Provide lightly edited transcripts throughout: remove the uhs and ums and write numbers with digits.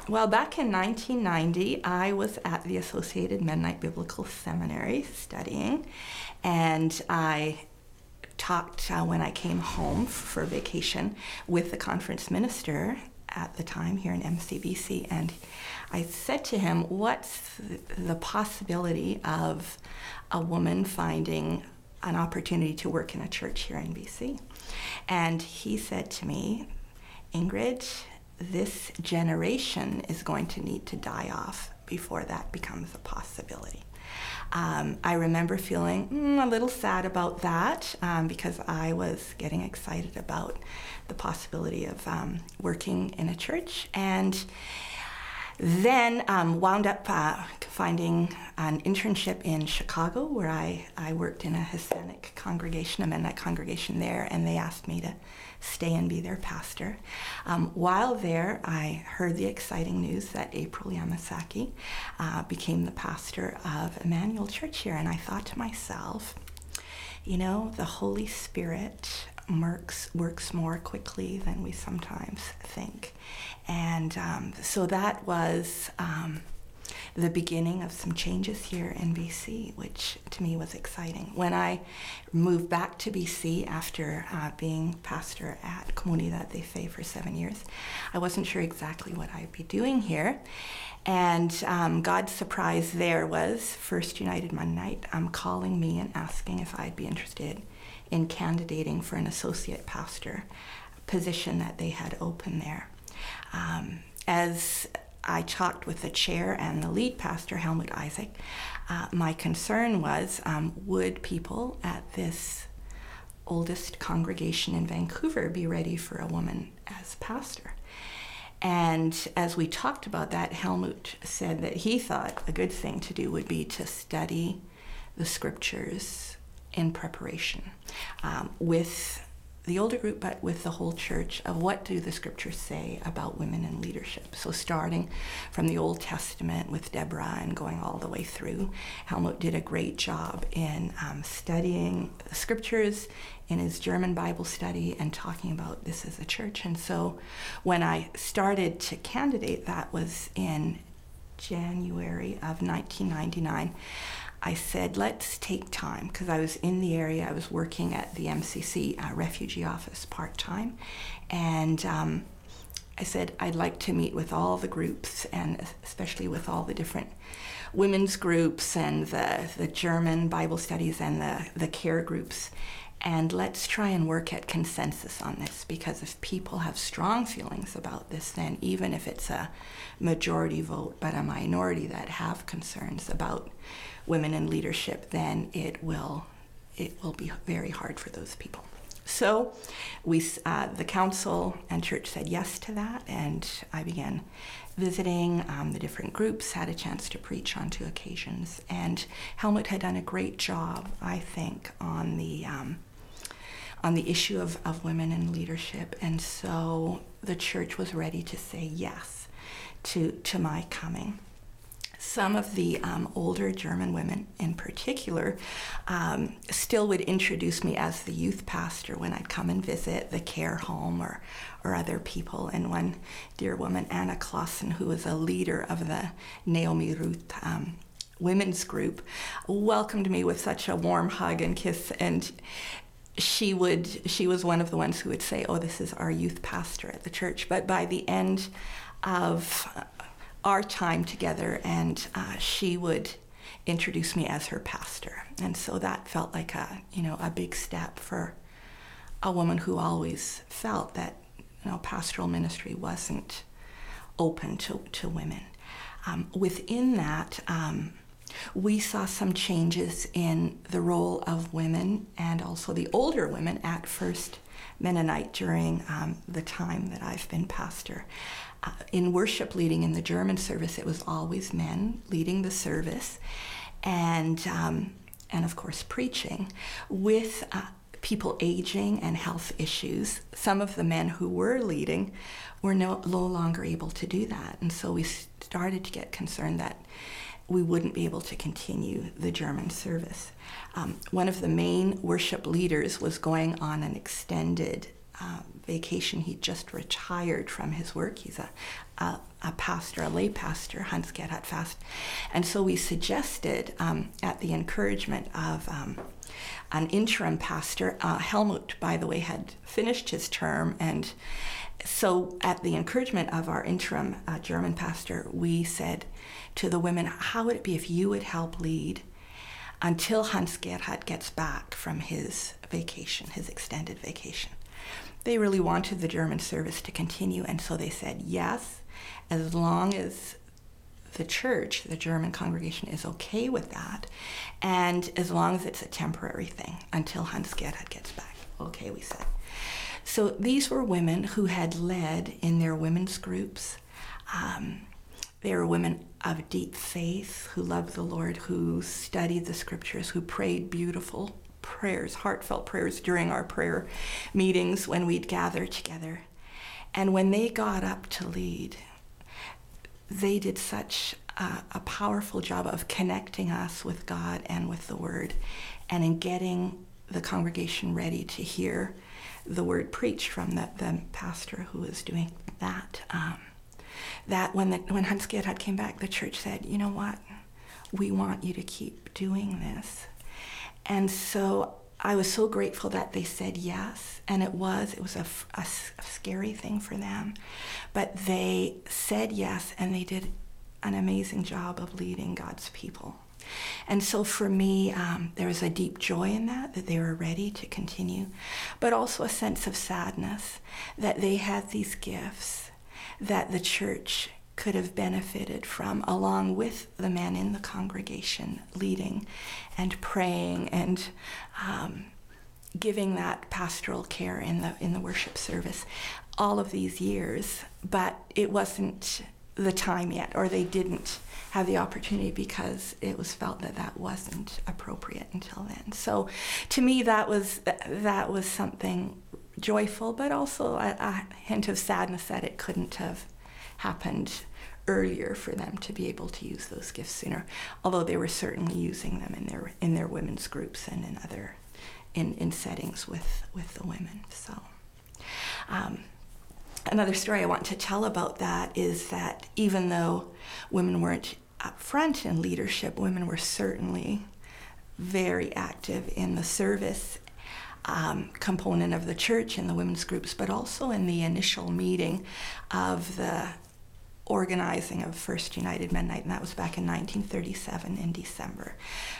Well, back in 1990, I was at the Associated Mennonite Biblical Seminary studying, and I talked when I came home for vacation with the conference minister at the time here in MCBC, and I said to him, what's the possibility of a woman finding an opportunity to work in a church here in BC? And he said to me, Ingrid, this generation is going to need to die off before that becomes a possibility. I remember feeling a little sad about that because I was getting excited about the possibility of working in a church, and then wound up finding an internship in Chicago where I worked in a Hispanic congregation, a Mennonite congregation there, and they asked me to stay and be their pastor. While there, I heard the exciting news that April Yamasaki became the pastor of Emmanuel Church here, and I thought to myself, you know, the Holy Spirit works more quickly than we sometimes think. And so that was the beginning of some changes here in BC, which to me was exciting. When I moved back to BC after being pastor at Comunidad de Fe for 7 years, I wasn't sure exactly what I'd be doing here. And God's surprise there was First United Mennonite calling me and asking if I'd be interested in candidating for an associate pastor position that they had open there. As I talked with the chair and the lead pastor, Helmut Isaac, my concern was, would people at this oldest congregation in Vancouver be ready for a woman as pastor? And as we talked about that, Helmut said that he thought a good thing to do would be to study the scriptures in preparation with the older group, but with the whole church, of what do the scriptures say about women in leadership. So starting from the Old Testament with Deborah and going all the way through, Helmut did a great job in studying the scriptures in his German Bible study and talking about this as a church. And so when I started to candidate, that was in January of 1999, I said, let's take time, because I was in the area. I was working at the MCC refugee office part-time, and I said, I'd like to meet with all the groups, and especially with all the different women's groups and the German Bible studies and the care groups, and let's try and work at consensus on this, because if people have strong feelings about this, then even if it's a majority vote but a minority that have concerns about women in leadership, then it will be very hard for those people. So the council and church said yes to that, and I began visiting the different groups, had a chance to preach on 2 occasions, and Helmut had done a great job, I think, on the issue of women in leadership, and so the church was ready to say yes to my coming. Some of the older German women in particular still would introduce me as the youth pastor when I'd come and visit the care home or other people. And one dear woman, Anna Clausen, who was a leader of the Naomi Ruth women's group, welcomed me with such a warm hug and kiss, and she was one of the ones who would say, oh, this is our youth pastor at the church. But by the end of our time together, and she would introduce me as her pastor. And so that felt like a big step for a woman who always felt that pastoral ministry wasn't open to women. Within that, we saw some changes in the role of women and also the older women at First Mennonite during the time that I've been pastor. In worship leading in the German service, it was always men leading the service, and of course preaching. With people aging and health issues, some of the men who were leading were no longer able to do that, and so we started to get concerned that we wouldn't be able to continue the German service. One of the main worship leaders was going on an extended vacation. He just retired from his work. He's a pastor, a lay pastor, Hans Gerhard Fast. And so we suggested, at the encouragement of an interim pastor, Helmut, by the way, had finished his term, and so at the encouragement of our interim German pastor, we said to the women, how would it be if you would help lead until Hans Gerhard gets back from his vacation, his extended vacation? They really wanted the German service to continue, and so they said yes, as long as the church, the German congregation, is okay with that, and as long as it's a temporary thing until Hans Gerhard gets back. Okay, we said. So these were women who had led in their women's groups. They were women of deep faith, who loved the Lord, who studied the scriptures, who prayed beautiful prayers, heartfelt prayers during our prayer meetings when we'd gather together. And when they got up to lead, they did such a powerful job of connecting us with God and with the Word, and in getting the congregation ready to hear the Word preached from the pastor who was doing that. That when Hans Gerhard came back, the church said, you know what, we want you to keep doing this. And so I was so grateful that they said yes, and it was a scary thing for them, but they said yes, and they did an amazing job of leading God's people. And so for me, there was a deep joy in that they were ready to continue, but also a sense of sadness that they had these gifts that the church could have benefited from, along with the men in the congregation leading and praying and giving that pastoral care in the worship service all of these years. But it wasn't the time yet, or they didn't have the opportunity because it was felt that wasn't appropriate until then. So to me, that was something joyful, but also a hint of sadness that it couldn't have happened earlier for them to be able to use those gifts sooner, although they were certainly using them in their women's groups and in other in settings with the women. So another story I want to tell about that is that even though women weren't up front in leadership, women were certainly very active in the service component of the church, in the women's groups, but also in the initial meeting of the organizing of First United Mennonite, and that was back in 1937 in December.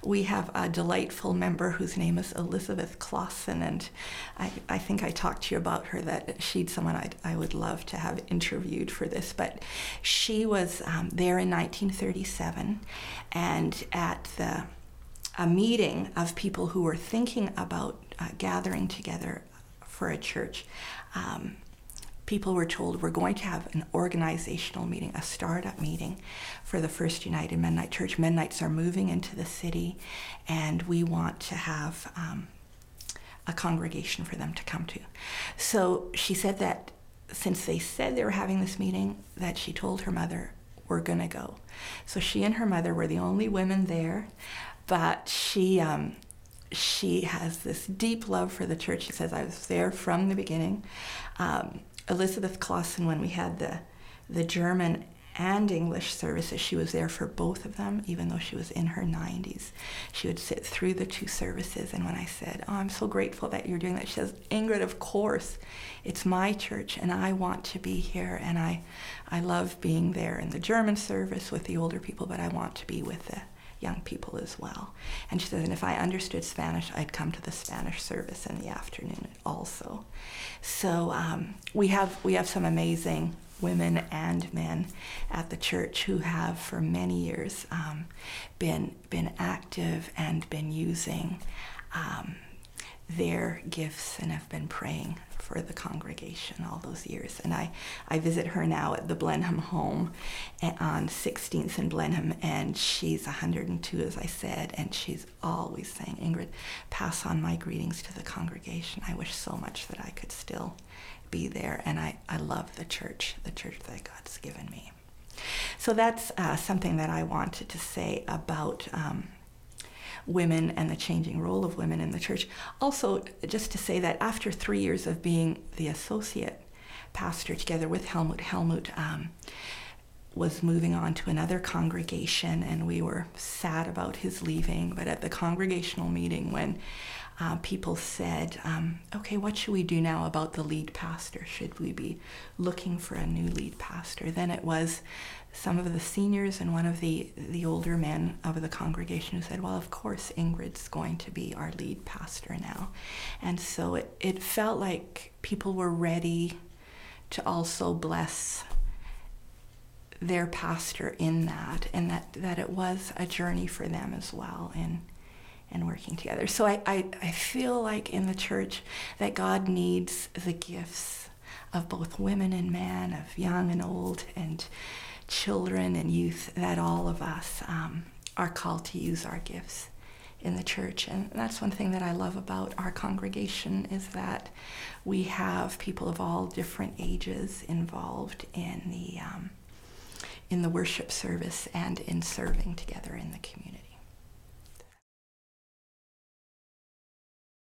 We have a delightful member whose name is Elizabeth Clausen, and I think I talked to you about her, that she's someone I would love to have interviewed for this, but she was there in 1937, and at a meeting of people who were thinking about gathering together for a church, people were told, we're going to have an organizational meeting, a startup meeting for the First United Mennonite Church. Mennonites are moving into the city, and we want to have a congregation for them to come to. So she said that since they said they were having this meeting, that she told her mother, we're going to go. So she and her mother were the only women there, but she has this deep love for the church. She says, I was there from the beginning. Elizabeth Clausen, when we had the German and English services, she was there for both of them, even though she was in her 90s. She would sit through the two services, and when I said, I'm so grateful that you're doing that, she says, Ingrid, of course, it's my church, and I want to be here, and I love being there in the German service with the older people, but I want to be with the young people as well. And she says, and if I understood Spanish, I'd come to the Spanish service in the afternoon also. So we have some amazing women and men at the church who have for many years been active and been using their gifts and have been praying for the congregation all those years. And I visit her now at the Blenheim home on 16th and Blenheim, and she's 102, as I said, and she's always saying, Ingrid, pass on my greetings to the congregation. I wish so much that I could still be there, and I love the church that God's given me. So that's something that I wanted to say about women and the changing role of women in the church. Also, just to say that after 3 years of being the associate pastor together with Helmut was moving on to another congregation, and we were sad about his leaving. But at the congregational meeting, when people said, okay, what should we do now about the lead pastor? Should we be looking for a new lead pastor? Then it was some of the seniors and one of the older men of the congregation who said, well, of course, Ingrid's going to be our lead pastor now. And so it felt like people were ready to also bless their pastor in that, and that it was a journey for them as well in working together. So I feel like in the church that God needs the gifts of both women and men, of young and old, and children and youth, that all of us are called to use our gifts in the church. And that's one thing that I love about our congregation, is that we have people of all different ages involved in the worship service and in serving together in the community.